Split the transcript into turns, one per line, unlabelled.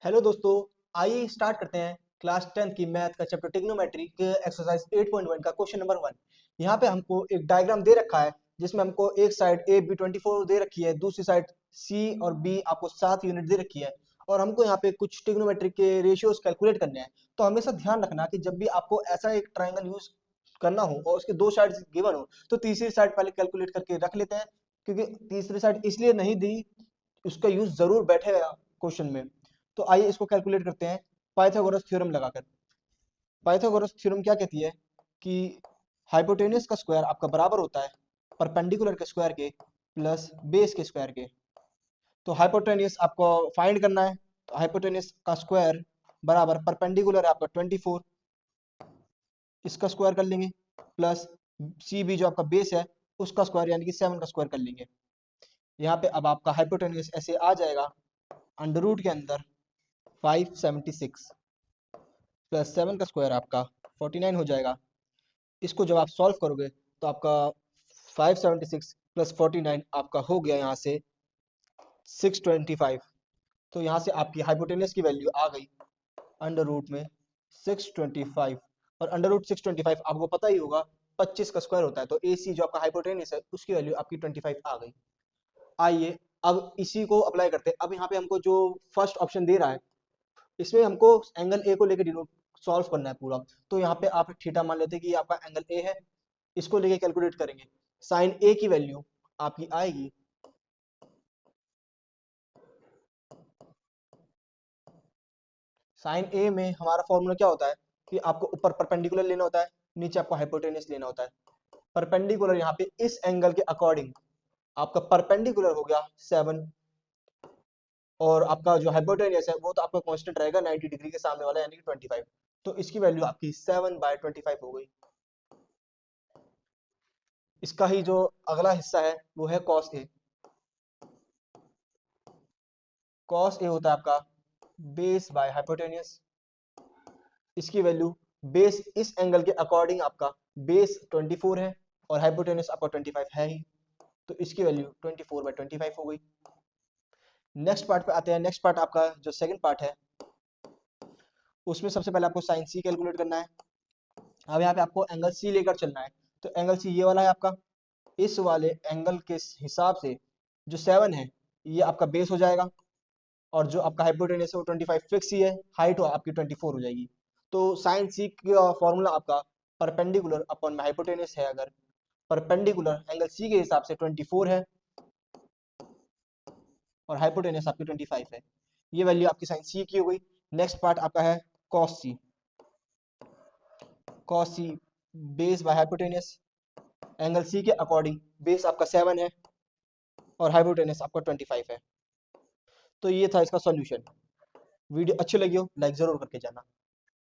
Hello दोस्तों। आइए start करते हैं क्लास 10 की मैथ का चैप्टर ट्रिग्नोमेट्री के एक्सरसाइज 8.1 का क्वेश्चन नंबर 1। यहाँ पे हमको एक डायग्राम दे रखा है जिसमें हमको एक साइड ए बी 24 दे रखी है, दूसरी साइड सी और बी आपको 7 यूनिट दे रखी है और हमको यहाँ पे कुछ ट्रिग्नोमेट्री के रेशियोज कैलकुलेट करने हैं। तो हमेशा ध्यान रखना कि जब भी आपको ऐसा एक ट्राइंगल यूज करना हो और उसके दो साइड गिवन हो तो तीसरी साइड पहले कैलकुलेट करके रख लेते हैं, क्योंकि तीसरी साइड इसलिए नहीं दी, उसका यूज जरूर बैठेगा क्वेश्चन में। तो आइए इसको कैलकुलेट करते हैं पाइथागोरस थ्योरम लगाकर। पाइथागोरस थ्योरम क्या कहती है कि हाइपोटेन्यूस का स्क्वायर आपका बराबर होता है परपेंडिकुलर के स्क्वायर के प्लस बेस के स्क्वायर के। तो हाइपोटेन्यूस आपको फाइंड करना है, तो हाइपोटेन्यूस का स्क्वायर बराबर परपेंडिकुलर है आपका 24, इसका स्क्वायर कर लेंगे, प्लस सी बी जो आपका बेस है उसका स्क्वायर यानी कि 7 का स्क्वायर कर लेंगे। यहाँ पे अब आपका हाइपोटेन्यूस ऐसे आ जाएगा अंडर रूट के अंदर 576 प्लस 7 का स्क्वायर आपका 49 हो जाएगा। इसको जब आप सॉल्व करोगे तो आपका 576 प्लस 49 आपका हो गया यहाँ से 625। तो यहाँ से आपकी हाइपोटेनस की वैल्यू आ गई अंडर रूट में 625। और अंडर रूट 625 आपको पता ही होगा 25 का स्क्वायर होता है, तो ए सी जो आपका हाइपोटेनस है उसकी वैल्यू आपकी 25 आ गई। आइए अब इसी को अप्लाई करते हैं। अब यहाँ पे हमको जो फर्स्ट ऑप्शन दे रहा है इसमें हमको एंगल ए को लेकर डिनोट सॉल्व करना है पूरा। तो यहाँ पे आप थीटा मान लेते हैं कि ये आपका एंगल ए है, इसको लेके कैलकुलेट करेंगे। साइन ए की वैल्यू आपकी आएगी साइन ए में हमारा फॉर्मूला क्या होता है कि आपको ऊपर परपेंडिकुलर लेना होता है, नीचे आपको हाइपोटेनस लेना होता है। परपेंडिकुलर यहाँ पे इस एंगल के अकॉर्डिंग आपका परपेंडिकुलर हो गया 7 और आपका जो हाइपोटेनस है वो तो आपका कांस्टेंट रहेगा 90 डिग्री के सामने वाला यानी कि 25। तो इसकी वैल्यू आपकी 7/25 हो गई। इसका ही जो अगला हिस्सा है वो है कॉस ए। कॉस ए होता है आपका बेस बाय हाइपोटेनियस। इसकी वैल्यू बेस इस एंगल के अकॉर्डिंग आपका बेस 24 है और हाइपोटेनियस आपका 25 है ही, तो इसकी वैल्यू 24/25 हो गई। नेक्स्ट पार्ट पे आते हैं। नेक्स्ट पार्ट आपका जो सेकंड पार्ट है उसमें सबसे पहले आपको साइन सी कैलकुलेट करना है। अब यहाँ पे आपको एंगल सी लेकर चलना है। तो एंगल सी ये वाला है आपका, इस वाले एंगल के हिसाब से जो 7 है ये आपका बेस हो जाएगा और जो आपका हाइपोटेनस है वो 25 फिक्स ही है, हाइट आपकी 24 हो जाएगी। तो साइन सी का फॉर्मूला आपका परपेंडिकुलर अपॉन हाइपोटेनस है। अगर परपेंडिकुलर एंगल सी के हिसाब से 24 है और हाइपोटेनस आपकी 25 है, ये वैल्यू आपकी साइन सी की हो गई। नेक्स्ट पार्ट आपका है cos C. Cos C base by hypotenuse, angle C के अकॉर्डिंग बेस आपका 7 है और हाइपोटेनस आपका 25 है। तो ये था इसका सॉल्यूशन। वीडियो अच्छी लगी हो लाइक जरूर करके जाना।